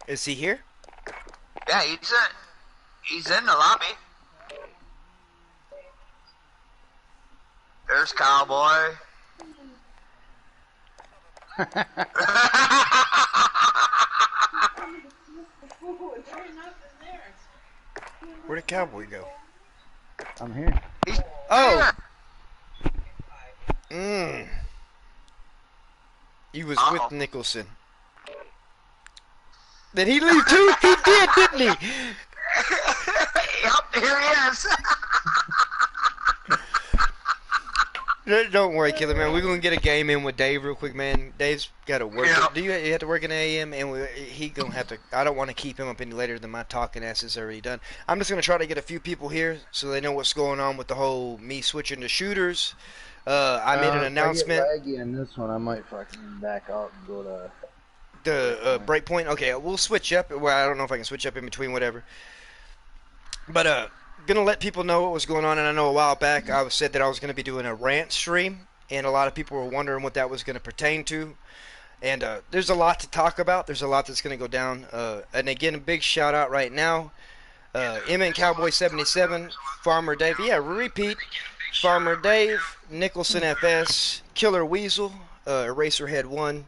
Is he here? Yeah, he's in the lobby. There's Cowboy. Where'd the cowboy go? I'm here. He's Oh! here. He was with Nicholson. Did he leave too? He did, didn't he? Yep, here he is. Don't worry, Killer Man. We're gonna get a game in with Dave real quick, man. Dave's got to work. Yeah. Do you have to work in AM? And he gonna have to. I don't want to keep him up any later than my talking ass is already done. I'm just gonna try to get a few people here so they know what's going on with the whole me switching to shooters. I made an announcement. If I get laggy in this one, I might fucking back out and go to The breakpoint. Okay, we'll switch up. Well, I don't know if I can switch up in between, whatever. But gonna let people know what was going on. And I know a while back I said that I was gonna be doing a rant stream, and a lot of people were wondering what that was gonna pertain to. And there's a lot to talk about. There's a lot that's gonna go down. And again, a big shout out right now. MN Cowboy 77, Farmer Dave. Yeah, repeat. Farmer Dave, Nicholson FS, Killer Weasel, Eraserhead 1.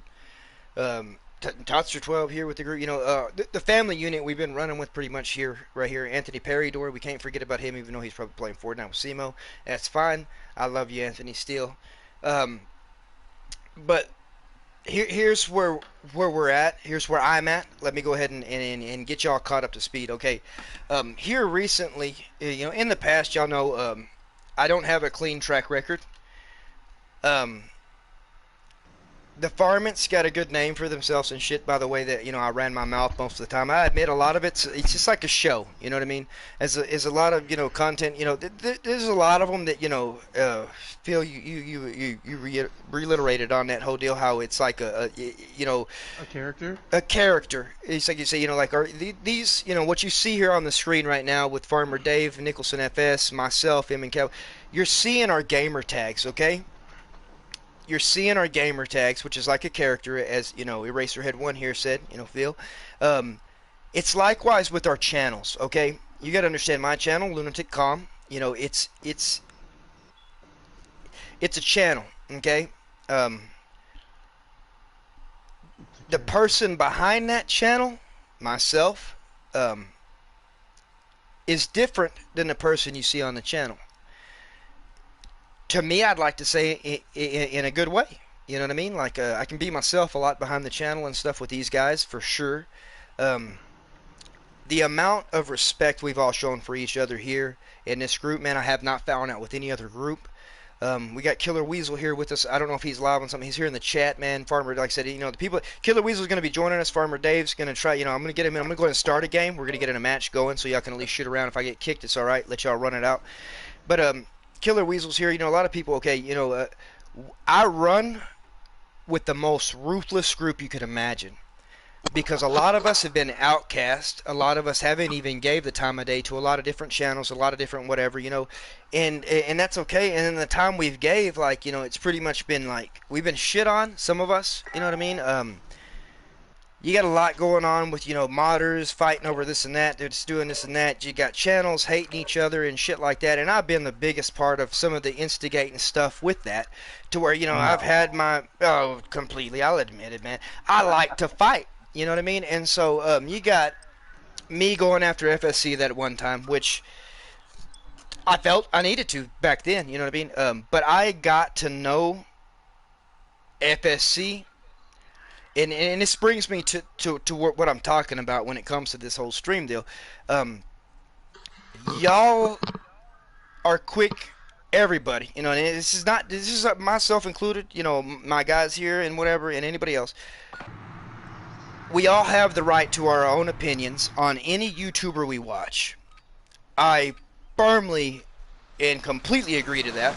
Totster 12 here with the group. You know, the family unit we've been running with pretty much here, right here. Anthony Peridor, we can't forget about him, even though he's probably playing Fortnite with Simo. That's fine. I love you, Anthony, still. But here's where we're at. Here's where I'm at. Let me go ahead and get y'all caught up to speed. Okay. Here recently, you know, in the past, y'all know, I don't have a clean track record. The varmints got a good name for themselves and shit by the way that, you know, I ran my mouth most of the time. I admit a lot of it's just like a show, you know what I mean? As a lot of, you know, content, you know, there's a lot of them that, you know, feel you reiterated on that whole deal, how it's like you know, a character. It's like you say, you know, like these, you know, what you see here on the screen right now with Farmer Dave, Nicholson FS, myself, M and Cal, you're seeing our gamer tags, okay? You're seeing our gamer tags, which is like a character, as you know, Eraserhead 1 here said, you know, Phil. It's likewise with our channels, okay? You got to understand my channel, Lunatic Com. You know, it's a channel, okay? The person behind that channel, myself, is different than the person you see on the channel. To me, I'd like to say in a good way. You know what I mean? Like, I can be myself a lot behind the channel and stuff with these guys, for sure. The amount of respect we've all shown for each other here in this group, man, I have not found out with any other group. We got Killer Weasel here with us. I don't know if he's live on something. He's here in the chat, man. Farmer, like I said, you know, the people. Killer Weasel's going to be joining us. Farmer Dave's going to try, you know, I'm going to get him in. I'm going to go ahead and start a game. We're going to get in a match going so y'all can at least shoot around. If I get kicked, it's all right. Let y'all run it out. But, Killer Weasel's here. You know, a lot of people, okay, you know, I run with the most ruthless group you could imagine. Because a lot of us have been outcast. A lot of us haven't even gave the time of day to a lot of different channels, a lot of different whatever, you know. And that's okay. And in the time we've gave, like, you know, it's pretty much been like, we've been shit on, some of us, you know what I mean? You got a lot going on with, you know, modders fighting over this and that. They're just doing this and that. You got channels hating each other and shit like that. And I've been the biggest part of some of the instigating stuff with that. To where, you know, I've had my... Oh, completely. I'll admit it, man. I like to fight. You know what I mean? And so, you got me going after FSC that one time, which I felt I needed to back then. You know what I mean? But I got to know FSC... And this brings me to what I'm talking about when it comes to this whole stream deal. Y'all are quick, everybody. You know, and this is myself included. You know, my guys here and whatever, and anybody else. We all have the right to our own opinions on any YouTuber we watch. I firmly and completely agree to that.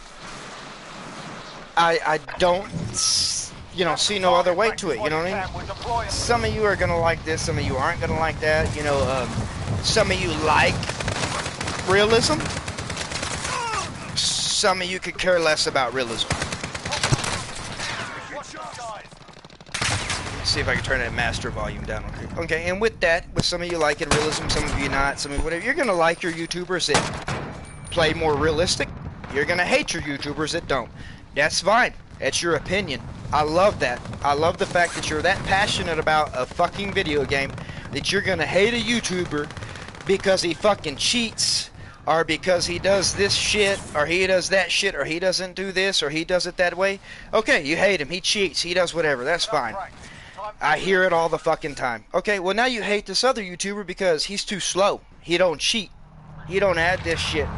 I don't, you know, see no other way to it, you know what I mean? Some of you are gonna like this, some of you aren't gonna like that, you know, some of you like realism, some of you could care less about realism. see if I can turn that master volume down. Okay. Okay, and with that, with some of you liking realism, some of you not, some of you whatever, you're gonna like your YouTubers that play more realistic. You're gonna hate your YouTubers that don't. That's fine. That's your opinion. I love that. I love the fact that you're that passionate about a fucking video game that you're gonna hate a YouTuber because he fucking cheats, or because he does this shit, or he does that shit, or he doesn't do this, or he does it that way. Okay, you hate him. He cheats. He does whatever. That's fine. I hear it all the fucking time. Okay, well now you hate this other YouTuber because he's too slow. He don't cheat. He don't add this shit.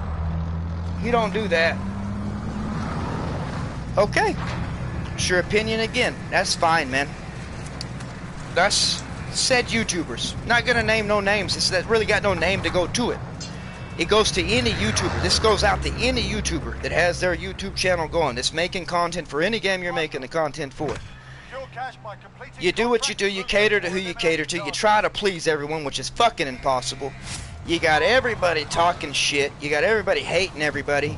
He don't do that. Okay. It's your opinion again. That's fine, man. That's said YouTubers. Not gonna name no names. It's that really got no name to go to it. It goes to any YouTuber. This goes out to any YouTuber that has their YouTube channel going, that's making content for any game you're making the content for. You do what you do. You cater to who you cater to. You try to please everyone, which is fucking impossible. You got everybody talking shit. You got everybody hating everybody.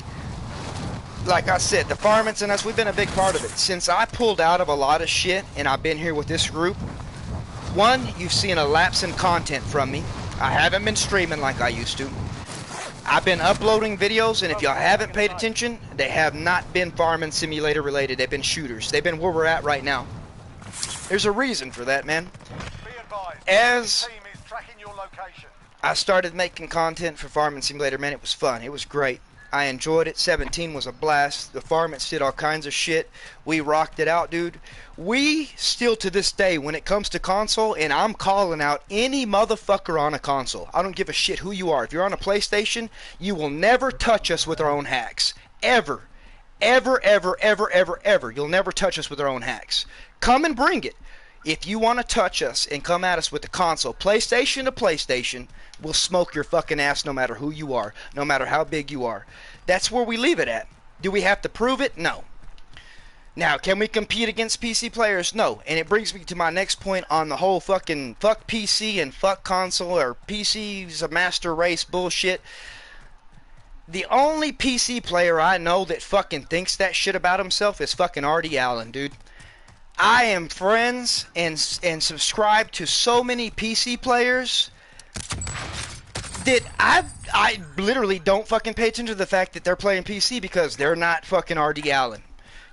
Like I said, the Farmers and us, we've been a big part of it. Since I pulled out of a lot of shit and I've been here with this group, one, you've seen a lapse in content from me. I haven't been streaming like I used to. I've been uploading videos, and if y'all haven't paid attention, they have not been Farming Simulator related. They've been shooters. They've been where we're at right now. There's a reason for that, man. As I started making content for Farming Simulator, man, it was fun. It was great. I enjoyed it. 17 was a blast. The Farmers did all kinds of shit. We rocked it out, dude. We still to this day, when it comes to console, and I'm calling out any motherfucker on a console. I don't give a shit who you are. If you're on a PlayStation, you will never touch us with our own hacks. Ever. Ever, ever, ever, ever, ever. You'll never touch us with our own hacks. Come and bring it. If you want to touch us and come at us with the console, PlayStation to PlayStation, we'll smoke your fucking ass no matter who you are, no matter how big you are. That's where we leave it at. Do we have to prove it? No. Now, can we compete against PC players? No. And it brings me to my next point on the whole fucking fuck PC and fuck console, or PC's a master race bullshit. The only PC player I know that fucking thinks that shit about himself is fucking Artie Allen, dude. I am friends and subscribe to so many PC players that I literally don't fucking pay attention to the fact that they're playing PC because they're not fucking Artie Allen.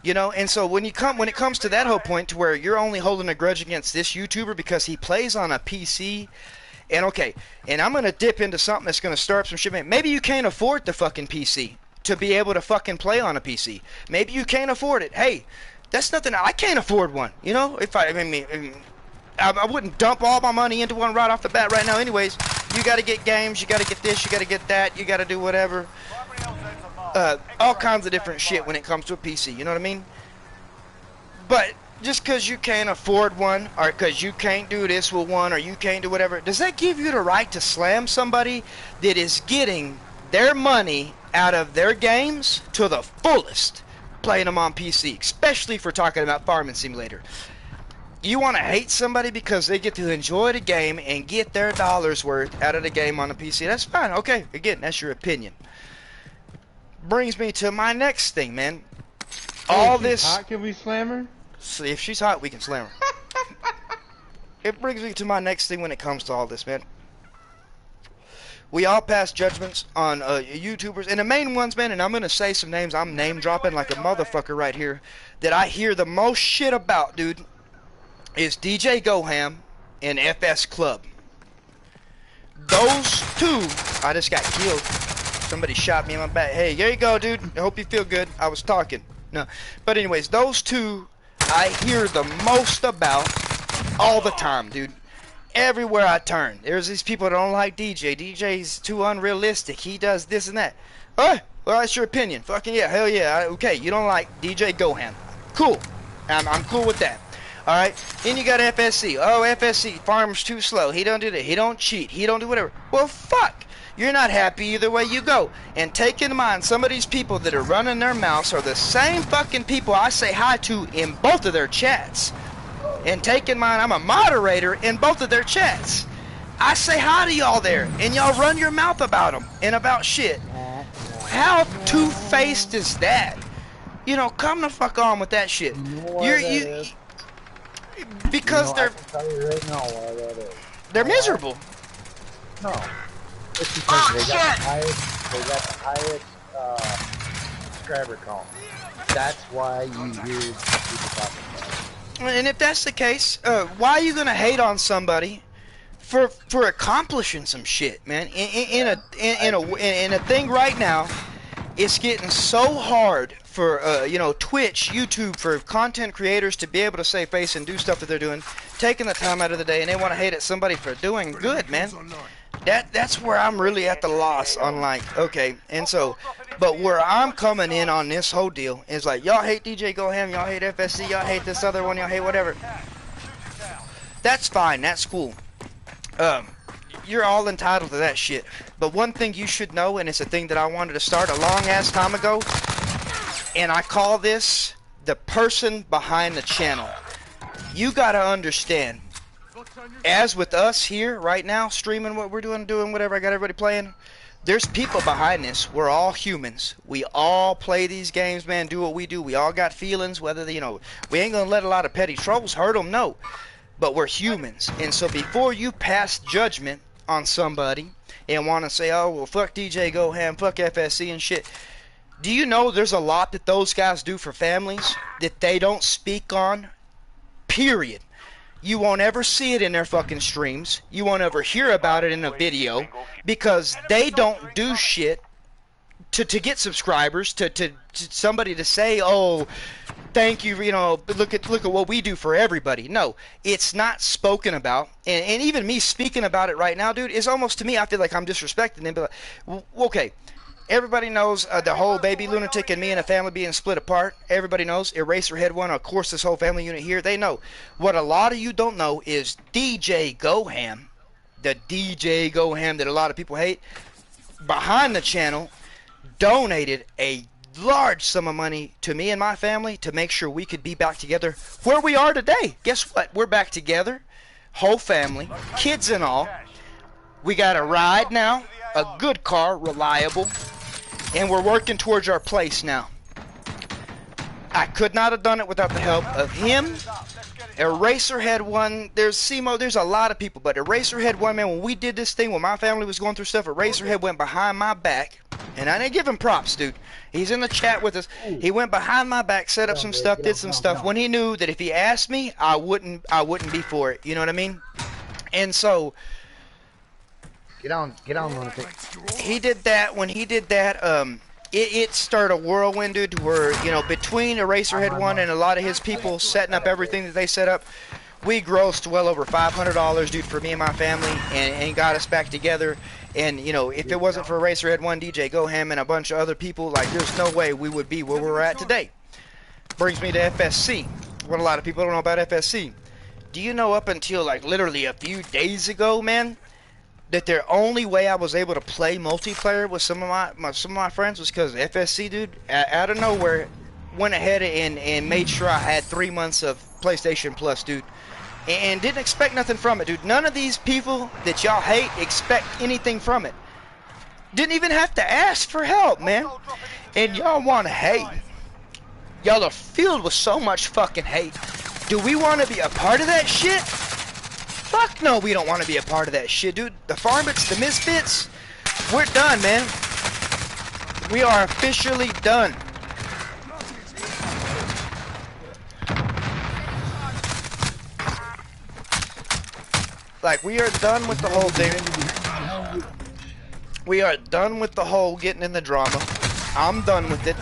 You know, and so when it comes to that whole point to where you're only holding a grudge against this YouTuber because he plays on a PC, and okay, and I'm gonna dip into something that's gonna stir up some shit. Maybe you can't afford the fucking PC to be able to fucking play on a PC. Maybe you can't afford it. Hey, that's nothing. I can't afford one. You know, if I wouldn't dump all my money into one right off the bat right now. Anyways, you got to get games, you got to get this, you got to get that, you got to do whatever. All kinds of different shit when it comes to a PC. You know what I mean? But just because you can't afford one, or because you can't do this with one, or you can't do whatever, does that give you the right to slam somebody that is getting their money out of their games to the fullest, playing them on PC, especially if we're talking about Farming Simulator? You want to hate somebody because they get to enjoy the game and get their dollars worth out of the game on the PC. That's fine. Okay, again, that's your opinion. Brings me to my next thing, man. All this. Hot, can we slam her? See, if she's hot, we can slam her. It brings me to my next thing when it comes to all this, man. We all pass judgments on YouTubers, and the main ones, man, and I'm going to say some names. I'm name dropping like a motherfucker right here, that I hear the most shit about, dude, is DJ Goham and FS Club. Those two, I just got killed. Somebody shot me in my back. Hey, there you go, dude. I hope you feel good. I was talking. No. But anyways, those two I hear the most about all the time, dude. Everywhere I turn, there's these people that don't like DJ. DJ's too unrealistic. He does this and that. Oh, well, that's your opinion. Fucking yeah, hell yeah. Okay, you don't like DJ Gohan. Cool. I'm cool with that. Alright, then you got FSC. Oh, FSC, Farmer's too slow. He don't do that. He don't cheat. He don't do whatever. Well, fuck. You're not happy either way you go. And take in mind, some of these people that are running their mouths are the same fucking people I say hi to in both of their chats. And take in mind, I'm a moderator in both of their chats. I say hi to y'all there, and y'all run your mouth about them and about shit. How two-faced is that? You know, come the fuck on with that shit. Because I can tell you right now why that is. they're You know why? miserable. No. It's because Oh, they got shit! the highest subscriber count. That's why you hear people talking about it. And if that's the case, why are you gonna hate on somebody for accomplishing some shit, man? In a thing right now, it's getting so hard for Twitch, YouTube, for content creators to be able to save face and do stuff that they're doing, taking the time out of the day, and they want to hate at somebody for doing good, man. That's where I'm really at the loss on, like, okay, and so, but where I'm coming in on this whole deal is like, y'all hate DJ Go Ham, y'all hate FSC, y'all hate this other one, y'all hate whatever. That's fine, that's cool. You're all entitled to that shit. But one thing you should know, and it's a thing that I wanted to start a long ass time ago, and I call this the person behind the channel. You gotta understand, as with us here right now, streaming what we're doing whatever, I got everybody playing, there's people behind this. We're all humans. We all play these games, man, do what we do. We all got feelings, whether, we ain't gonna let a lot of petty troubles hurt them, no. But we're humans. And so before you pass judgment on somebody and want to say, oh, well, fuck DJ Go Ham, fuck FSC and shit, do you know there's a lot that those guys do for families that they don't speak on? Period. You won't ever see it in their fucking streams. You won't ever hear about it in a video because they don't do shit to get subscribers, to somebody to say, oh, thank you, look at what we do for everybody. No, it's not spoken about. And even me speaking about it right now, dude, is almost, to me, I feel like I'm disrespecting them. But like, okay, everybody knows the whole Baby Lunatic and me and a family being split apart. Everybody knows Eraserhead 1, of course, this whole family unit here, they know. What a lot of you don't know is DJ Go Ham, the DJ Go Ham that a lot of people hate, behind the channel, donated a large sum of money to me and my family to make sure we could be back together where we are today. Guess what? We're back together, whole family, kids and all. We got a ride now, a good car, reliable, and we're working towards our place now. I could not have done it without the help of him, Eraserhead 1, there's Simo, there's a lot of people, but Eraserhead 1, man, when we did this thing, when my family was going through stuff, Eraserhead went behind my back, and I didn't give him props, dude. He's in the chat with us. He went behind my back, set up some stuff, did some stuff, when he knew that if he asked me, I wouldn't be for it, you know what I mean? And so, Get on, lunatic. he did that. When he did that, it started a whirlwind, dude, where, between Eraserhead 1 and a lot of his people setting up everything that they set up, we grossed well over $500, dude, for me and my family, and got us back together. And, if it wasn't for Eraserhead 1, DJ Go Ham, and a bunch of other people, like, there's no way we would be where we're at today. Brings me to FSC. What a lot of people don't know about FSC. Do you know up until, like, literally a few days ago, man, that the only way I was able to play multiplayer with some of my friends was because FSC, dude, out of nowhere, went ahead and made sure I had 3 months of PlayStation Plus, dude, and didn't expect nothing from it, dude. None of these people that y'all hate expect anything from it. Didn't even have to ask for help, man. And y'all want to hate. Y'all are filled with so much fucking hate. Do we want to be a part of that shit? Fuck no, we don't want to be a part of that shit, dude. The Farmits, the Misfits, we're done, man. We are officially done. Like, we are done with the whole thing. We are done with the whole getting in the drama. I'm done with it.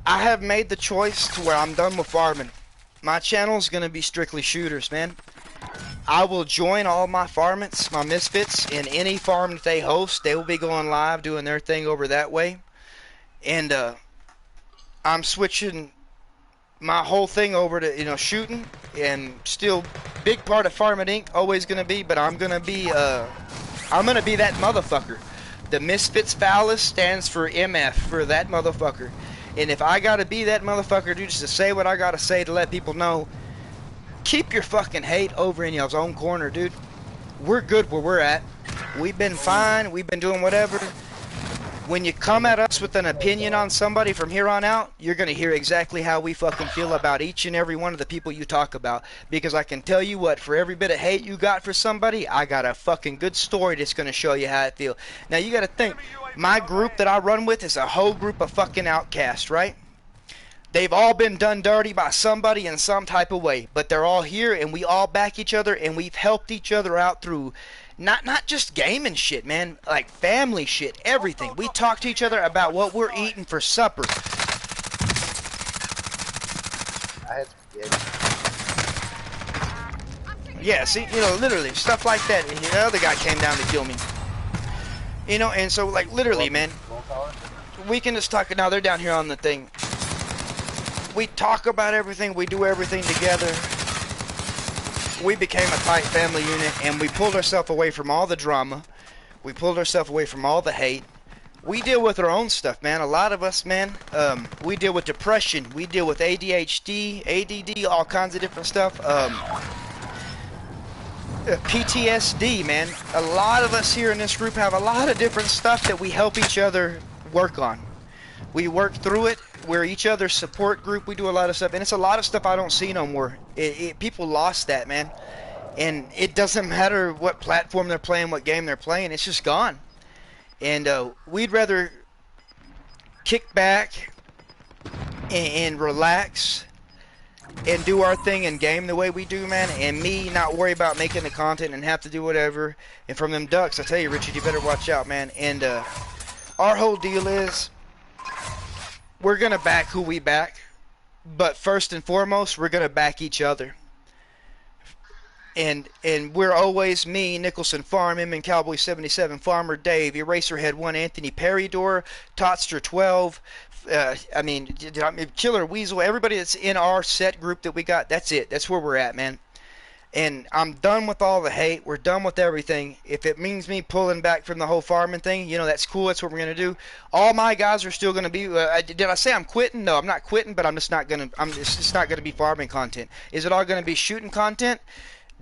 I have made the choice to where I'm done with farming. My channel's gonna be strictly shooters, man. I will join all my farmits, my misfits, in any farm that they host. They will be going live, doing their thing over that way. And I'm switching my whole thing over to, shooting, and still big part of Farming Inc. always gonna be, but I'm gonna be that motherfucker. The Misfits Phallus stands for MF, for that motherfucker. And if I gotta be that motherfucker, dude, just to say what I gotta say to let people know, keep your fucking hate over in y'all's own corner, dude. We're good where we're at. We've been fine. We've been doing whatever. when you come at us with an opinion on somebody from here on out, you're going to hear exactly how we fucking feel about each and every one of the people you talk about. Because I can tell you what, for every bit of hate you got for somebody, I got a fucking good story that's going to show you how I feel. Now you got to think, my group that I run with is a whole group of fucking outcasts, right? They've all been done dirty by somebody in some type of way, but they're all here and we all back each other and we've helped each other out through not just gaming shit, man, like family shit, everything. We talk to each other about what we're eating for supper. I had spaghetti. Yeah, see, you know, literally stuff like that. And the other guy came down to kill me. You know, and so like literally, man, we can just talk. Now they're down here on the thing. We talk about everything. We do everything together. We became a tight family unit, and we pulled ourselves away from all the drama. We pulled ourselves away from all the hate. We deal with our own stuff, man. A lot of us, man, we deal with depression. We deal with ADHD, ADD, all kinds of different stuff. PTSD, man. A lot of us here in this group have a lot of different stuff that we help each other work on. We work through it. We're each other's support group. We do a lot of stuff, and it's a lot of stuff I don't see no more. People lost that, man, and it doesn't matter what platform they're playing, what game they're playing. It's just gone. And we'd rather kick back and relax and do our thing and game the way we do, man, and me not worry about making the content and have to do whatever. And from them ducks, I tell you, Richard, you better watch out, man. And our whole deal is, we're going to back who we back, but first and foremost, we're going to back each other. And we're always me, Nicholson Farm, M Cowboy 77, Farmer Dave, Eraserhead 1, Anthony Peridor, Totster 12, Killer Weasel, everybody that's in our set group that we got, that's it. That's where we're at, man. And I'm done with all the hate. We're done with everything. If it means me pulling back from the whole farming thing, you know, that's cool. That's what we're going to do. All my guys are still going to be, did I say I'm quitting? No, I'm not quitting, but it's just not going to be farming content. Is it all going to be shooting content?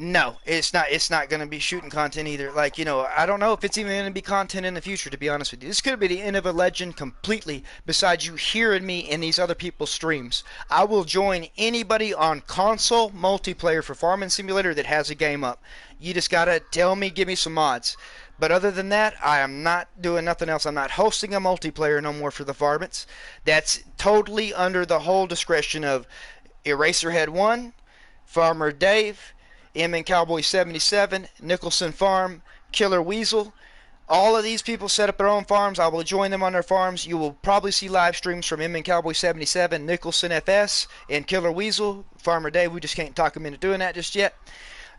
No, it's not. It's not going to be shooting content either. Like, you know, I don't know if it's even going to be content in the future, to be honest with you. This could be the end of a legend completely, besides you hearing me in these other people's streams. I will join anybody on console multiplayer for Farming Simulator that has a game up. You just got to tell me, give me some mods. But other than that, I am not doing nothing else. I'm not hosting a multiplayer no more for the Varmints. That's totally under the whole discretion of Eraserhead 1, Farmer Dave, M Cowboy 77, Nicholson Farm, Killer Weasel. All of these people set up their own farms. I will join them on their farms. You will probably see live streams from M Cowboy 77, Nicholson FS, and Killer Weasel. Farmer Dave, we just can't talk him into doing that just yet.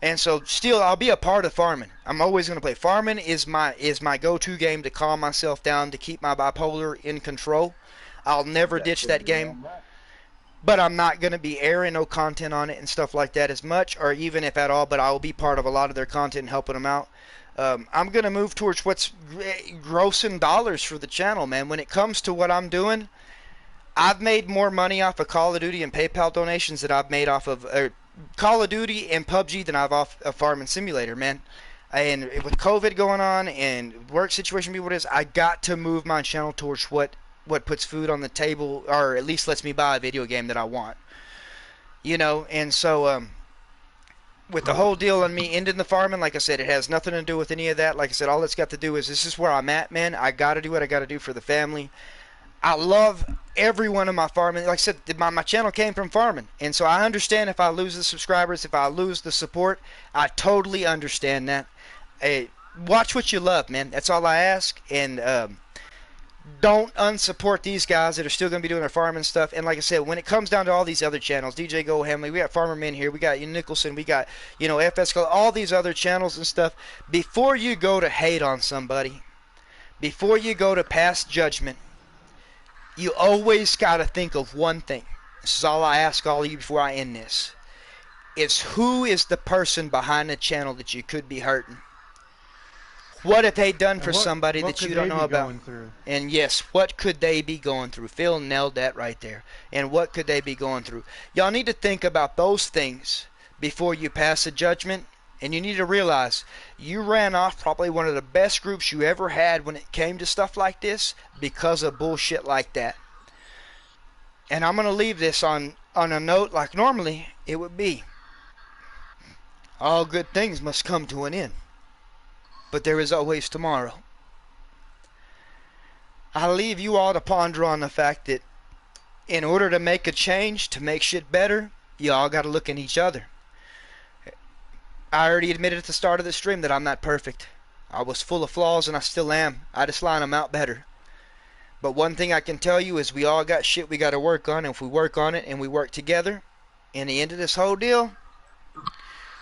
And so still, I'll be a part of farming. I'm always going to play. Farming is my go-to game to calm myself down, to keep my bipolar in control. I'll never ditch that game. But I'm not going to be airing no content on it and stuff like that as much, or even if at all, but I will be part of a lot of their content and helping them out. I'm going to move towards what's grossing dollars for the channel, man. When it comes to what I'm doing, I've made more money off of Call of Duty and PayPal donations than I've made off of Call of Duty and PUBG than I've off of Farming Simulator, man. And with COVID going on and work situation being what it is, I got to move my channel towards what puts food on the table, or at least lets me buy a video game that I want. You know, and so with the whole deal on me ending the farming, like I said, it has nothing to do with any of that. Like I said, all it's got to do is, this is where I'm at, man. I got to do what I got to do for the family. I love every one of my farming. Like I said, my channel came from farming, and so I understand if I lose the subscribers, if I lose the support. I totally understand that. Hey, watch what you love, man. That's all I ask. And don't unsupport these guys that are still going to be doing their farming stuff. And like I said, when it comes down to all these other channels, DJ Go Hamley, we got Farmer Men here, we got Nicholson, we got, you know, FS, all these other channels and stuff. Before you go to hate on somebody, before you go to pass judgment, you always got to think of one thing. This is all I ask all of you before I end this. It's who is the person behind the channel that you could be hurting? What have they done for somebody that you don't know about? And yes, what could they be going through? Phil nailed that right there. And what could they be going through? Y'all need to think about those things before you pass a judgment And you need to realize you ran off probably one of the best groups you ever had when it came to stuff like this because of bullshit like that. And I'm going to leave this on a note like normally it would be. All good things must come to an end, but there is always tomorrow. I leave you all to ponder on the fact that in order to make a change, to make shit better, you all got to look at each other. I already admitted at the start of the stream that I'm not perfect. I was full of flaws and I still am. I just line them out better. But one thing I can tell you is we all got shit we got to work on. And if we work on it and we work together, in the end of this whole deal,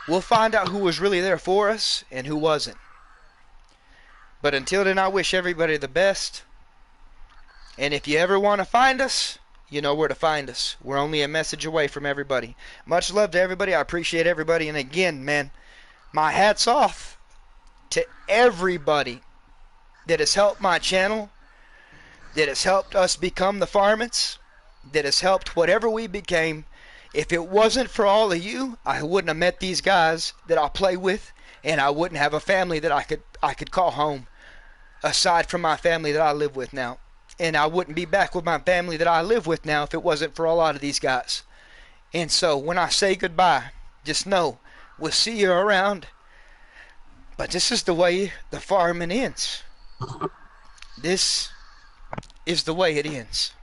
we'll find out who was really there for us and who wasn't. But until then, I wish everybody the best. And if you ever want to find us, you know where to find us. We're only a message away from everybody. Much love to everybody. I appreciate everybody. And again, man, my hat's off to everybody that has helped my channel, that has helped us become the Farmants, that has helped whatever we became. If it wasn't for all of you, I wouldn't have met these guys that I play with, and I wouldn't have a family that I could call home, aside from my family that I live with now. And I wouldn't be back with my family that I live with now if it wasn't for a lot of these guys. And so when I say goodbye, just know we'll see you around. But this is the way the farming ends. This is the way it ends.